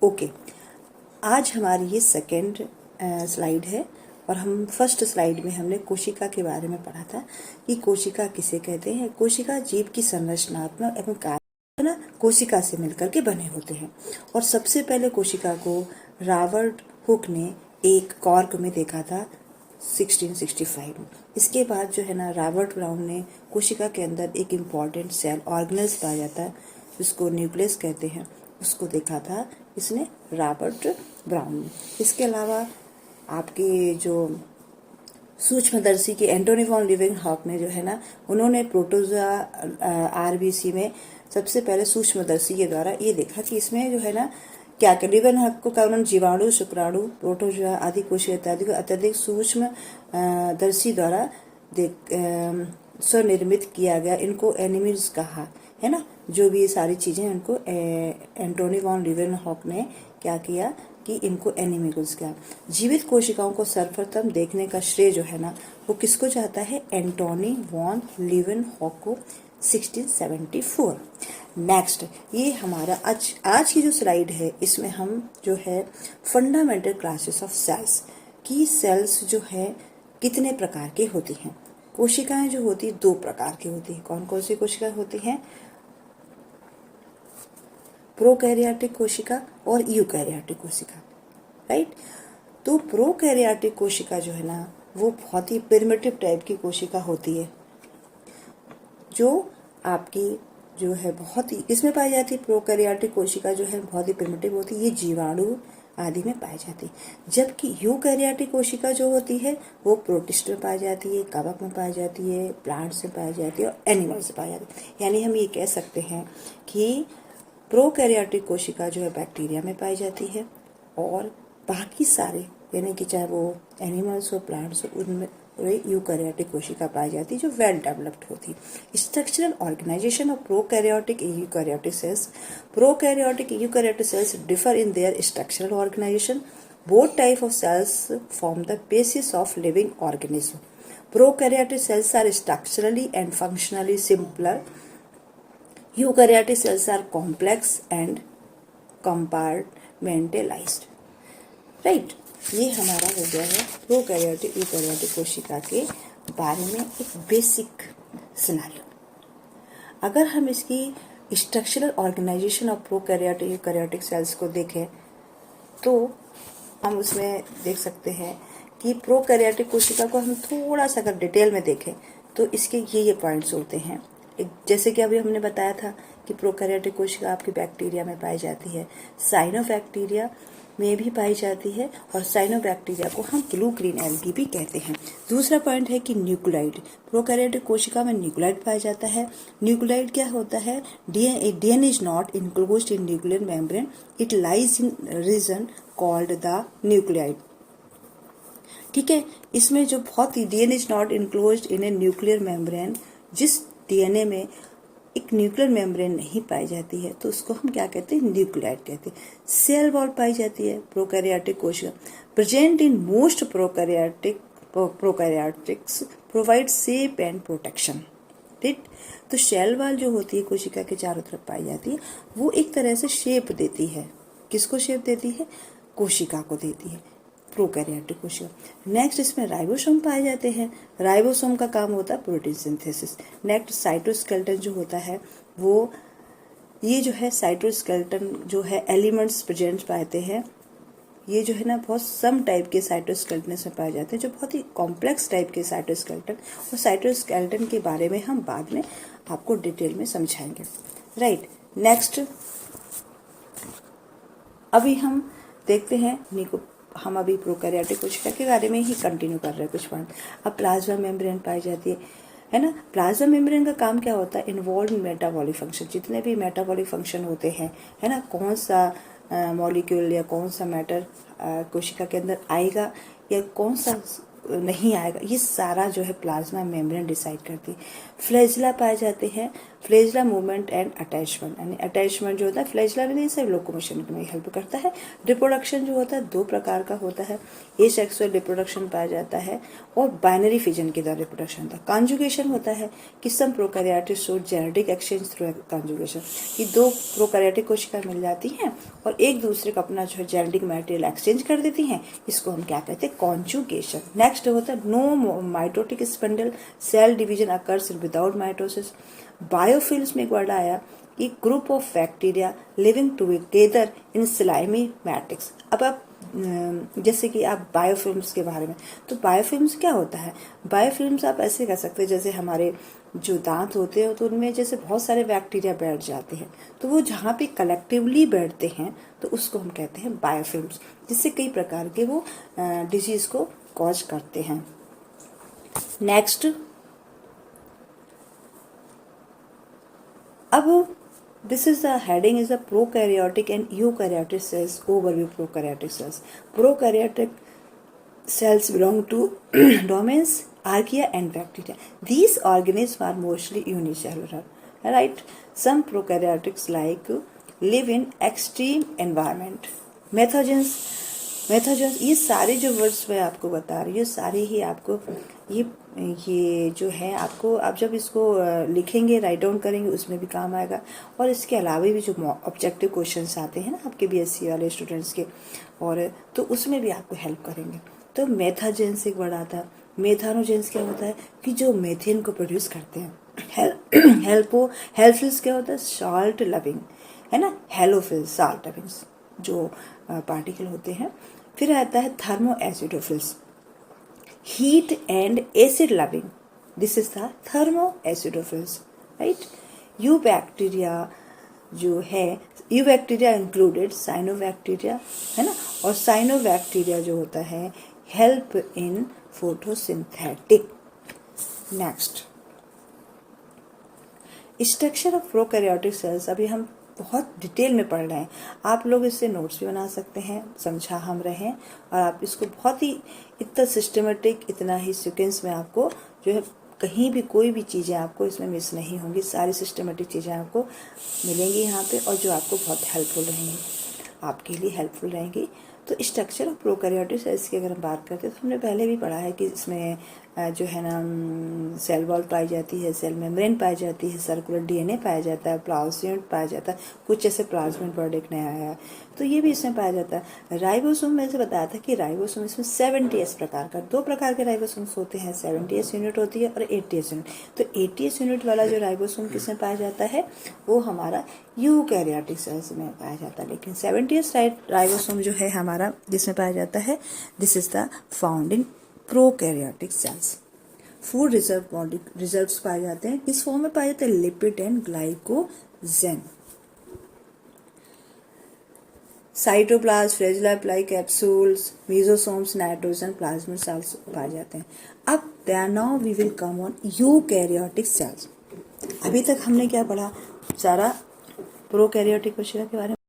Okay, आज हमारी ये सेकेंड स्लाइड है और हम फर्स्ट स्लाइड में हमने कोशिका के बारे में पढ़ा था कि कोशिका किसे कहते हैं। कोशिका जीव की संरचनात्मक एवं कार्य कोशिका से मिलकर के बने होते हैं और सबसे पहले कोशिका को रॉबर्ट हुक ने एक कॉर्क में देखा था 1665 में। इसके बाद जो है ना रॉबर्ट ब्राउन ने कोशिका के अंदर एक इम्पॉर्टेंट सेल ऑर्गेनेल्स पाया जाता है जिसको न्यूक्लियस कहते हैं, उसको देखा था इसने रॉबर्ट ब्राउन ने। इसके अलावा आपके जो सूक्ष्मदर्शी के एंटोनी वॉन लीवेंहॉक ने जो है ना उन्होंने प्रोटोजोआ आरबीसी में सबसे पहले सूक्ष्मदर्शी के द्वारा ये देखा कि इसमें जो है ना क्या क्या लीवेंहॉक को कारण जीवाणु, शुक्राणु, प्रोटोजोआ आदि कोशिका इत्यादि को अत्यधिक सूक्ष्म दर्शी द्वारा स्वनिर्मित किया गया। इनको एनिमल्स कहा है ना। जो भी ये सारी चीजें उनको एंटोनी वॉन लीवेंहॉक ने क्या किया कि इनको एनिमल्स का जीवित कोशिकाओं को सर्वप्रथम देखने का श्रेय जो है ना वो किसको जाता है, एंटोनी वॉन लीवेंहॉक को 1674। नेक्स्ट ये हमारा आज की जो स्लाइड है इसमें हम जो है फंडामेंटल क्लासेस ऑफ सेल्स की सेल्स जो है कितने प्रकार के होती हैं। कोशिकाएं जो होती दो प्रकार की होती है। कौन कौन सी कोशिकाएं होती हैं, प्रोकैरियोटिक कोशिका और यूकैरियोटिक कोशिका, राइट। तो प्रोकैरियोटिक कोशिका जो है ना वो बहुत ही प्रिमिटिव टाइप की कोशिका होती है जो आपकी जो है बहुत ही इसमें पाई जाती है। प्रोकैरियोटिक कोशिका जो है बहुत ही प्रिमिटिव होती है, ये जीवाणु आदि में पाई जाती है। जबकि यूकैरियोटिक कोशिका जो होती है वो प्रोटिस्ट में पाई जाती है, कवक में पाई जाती है, प्लांट्स में पाई जाती है और एनिमल्स में पाई जाती है। यानी हम ये कह सकते हैं कि प्रोकैरियोटिक कोशिका जो है बैक्टीरिया में पाई जाती है और बाकी सारे यानी कि चाहे वो एनिमल्स हो, प्लांट्स हो, उनमें यूकैरियोटिक कोशिका पाई जाती है जो वेल डेवलप्ड होती है। Structural organisation of prokaryotic eukaryotic cells. Prokaryotic eukaryotic cells differ in their structural organisation. Both type of cells form the basis of living organism. Prokaryotic cells are structurally and functionally simpler. Eukaryotic cells are complex and compartmentalized. Right, ये हमारा हो गया है prokaryotic eukaryotic कोशिका के बारे में एक बेसिक सिनेरियो। अगर हम इसकी structural organisation of prokaryotic eukaryotic cells को देखें तो हम उसमें देख सकते हैं कि प्रोकैरियोटिक कोशिका को हम थोड़ा सा अगर डिटेल में देखें तो इसके ये पॉइंट्स होते हैं। जैसे कि अभी हमने बताया था कि प्रोकैरियोटिक कोशिका आपकी बैक्टीरिया में पाई जाती है, साइनोबैक्टीरिया में भी पाई जाती है और साइनोबैक्टीरिया को हम ब्लू ग्रीन एल्गी भी कहते हैं। दूसरा पॉइंट है कि न्यूक्लियोइड। प्रोकैरियोटिक कोशिका में न्यूक्लियोइड पाया जाता है। न्यूक्लियोइड क्या होता है, DNA is not enclosed in nuclear membrane, it lies in region called the nucleoid. ठीक है, इसमें जो बहुत ही DNA is not enclosed in a nuclear membrane, जिस डीएनए में एक न्यूक्लियर मेम्ब्रेन नहीं पाई जाती है तो उसको हम क्या कहते हैं, न्यूक्लियोइड कहते हैं। सेल वॉल पाई जाती है प्रोकैरियोटिक कोशिका। Present in most prokaryotics provide shape and protection, ठीक। तो सेल वॉल जो होती है कोशिका के चारों तरफ पाई जाती है वो एक तरह से शेप देती है। किसको शेप देती है, कोशिका को देती है प्रोकैरियोटिक कोशिका। नेक्स्ट इसमें राइबोसोम पाए जाते हैं। राइबोसोम का काम होता है प्रोटीन सिंथेसिस। नेक्स्ट साइटोस्केलेटन जो होता है वो ये जो है साइटोस्केलेटन जो है एलिमेंट्स प्रेजेंट पाते हैं। ये जो है ना बहुत सम टाइप के साइटोस्केलेटन में पाए जाते हैं जो बहुत ही कॉम्प्लेक्स टाइप के साइटोस्केलेटन, और साइटोस्केलेटन के बारे में हम बाद में आपको डिटेल में समझाएंगे। राइट, नेक्स्ट अभी हम देखते हैं हम अभी प्रोकैरियोटिक कोशिका के बारे में ही कंटिन्यू कर रहे हैं कुछ पॉइंट। अब प्लाज्मा मेम्ब्रेन पाई जाती है ना। प्लाज्मा मेम्ब्रेन का काम क्या होता है, इन्वॉल्व इन मेटाबॉलिक फंक्शन। जितने भी मेटाबॉलिक फंक्शन होते हैं है ना, कौन सा मॉलिक्यूल या कौन सा मैटर कोशिका के अंदर आएगा या कौन सा नहीं आएगा, ये सारा जो है प्लाज्मा मेम्ब्रेन डिसाइड करती है। फ्लैजिला पाए जाते हैं। फ्लैजेला मूवमेंट एंड अटैचमेंट, यानी अटैचमेंट जो होता है फ्लैजेला में से लोकोमोशन में हेल्प करता है। रिप्रोडक्शन जो होता है 2 प्रकार का होता है, एसेक्सुअल रिप्रोडक्शन पाया जाता है और बाइनरी फिजन के द्वारा रिप्रोडक्शन होता है। कॉन्जुगेशन होता है कि some prokaryotic show genetic exchange through conjugation, कि 2 प्रोकैरियोटिक कोशिका मिल जाती हैं और एक दूसरे का अपना जो है जेनेटिक मटेरियल एक्सचेंज कर देती हैं, इसको हम क्या कहते हैं, कॉन्जुगेशन। नेक्स्ट होता है no mitotic spindle cell division occurs without mitosis. Biofilms में एक वर्ड आया कि group of bacteria living together in slimy matrix. अब आप जैसे कि आप बायोफिल्म्स के बारे में, तो बायोफिल्म्स क्या होता है, बायोफिल्म्स आप ऐसे कह सकते हैं जैसे हमारे जो दांत होते हैं तो उनमें जैसे बहुत सारे बैक्टीरिया बैठ जाते हैं, तो वो जहाँ पे कलेक्टिवली बैठते हैं तो उसको हम कहते हैं बायोफिल्म्स, जिससे कई प्रकार के वो डिजीज को कॉज करते हैं। नेक्स्ट, अब this is the heading is the prokaryotic and eukaryotic cells overview. Prokaryotic cells, prokaryotic cells belong to domains archaea and bacteria. These organisms are mostly unicellular, right? Some prokaryotics like live in extreme environment. Methogens, ये सारे जो words मैं आपको बता रही हूँ सारे ही आपको ये जो है आपको आप जब इसको लिखेंगे, राइट डाउन करेंगे, उसमें भी काम आएगा। और इसके अलावा भी जो ऑब्जेक्टिव क्वेश्चंस आते हैं ना आपके बीएससी वाले स्टूडेंट्स के, और तो उसमें भी आपको हेल्प करेंगे। तो मेथाजेंस एक वर्ड आता है। मेथानोजेंस क्या होता है कि जो मेथेन को प्रोड्यूस करते हैं। हेल्पफिल्स क्या होता है, सॉल्ट लविंग, है ना, हेलोफिल्स सॉल्ट लविंग जो पार्टिकल होते हैं। फिर आता है thermo acidophils, heat and acid loving, this is the thermo acidophils, right. You bacteria जो है, यू बैक्टीरिया इंक्लूडेड साइनोबैक्टीरिया, है ना, और साइनोबैक्टीरिया जो होता है help in photosynthetic. Next, structure of prokaryotic cells अभी हम बहुत डिटेल में पढ़ रहे हैं। आप लोग इससे नोट्स भी बना सकते हैं, समझा हम रहे हैं, और आप इसको बहुत ही इतना सिस्टमेटिक, इतना ही सीक्वेंस में आपको जो है कहीं भी कोई भी चीज़ें आपको इसमें मिस नहीं होंगी, सारी सिस्टमेटिक चीज़ें आपको मिलेंगी यहाँ पे, और जो आपको बहुत हेल्पफुल रहेंगी, आपके लिए हेल्पफुल रहेंगी। तो स्ट्रक्चर ऑफ प्रोकैरियोटिक सेल्स की अगर हम बात करते हैं तो हमने पहले भी पढ़ा है कि इसमें जो है ना सेल वॉल पाई जाती है, सेल मेम्ब्रेन पाई जाती है, सर्कुलर डीएनए पाया जाता है, प्लाज्मिड पाया जाता है, कुछ ऐसे प्लाज्मिड वर्ड एक नया आया है तो ये भी इसमें पाया जाता है। राइबोसोम में से बताया था कि राइबोसोम इसमें 70s प्रकार का, 2 प्रकार के राइबोसोम्स होते हैं, 70s यूनिट होती है और 80s यूनिट। तो 80s यूनिट वाला जो राइबोसोम किसमें पाया जाता है वो हमारा यूकैरियोटिक सेल्स में पाया जाता है, लेकिन 70s राइबोसोम जो है हमारा जिसमें पाया जाता है this is the found in prokaryotic cells. Food reserves पाए जाते हैं, किस फॉर्म में पाए जाते हैं, lipid and glycogen. Cytoplasm, flagella, pili capsules, mesosomes, nitrogen, plasmid cells पाए जाते हैं। अब now we will come on eukaryotic cells. अभी तक हमने क्या पढ़ा, सारा प्रोकैरियोटिक कोशिका के बारे में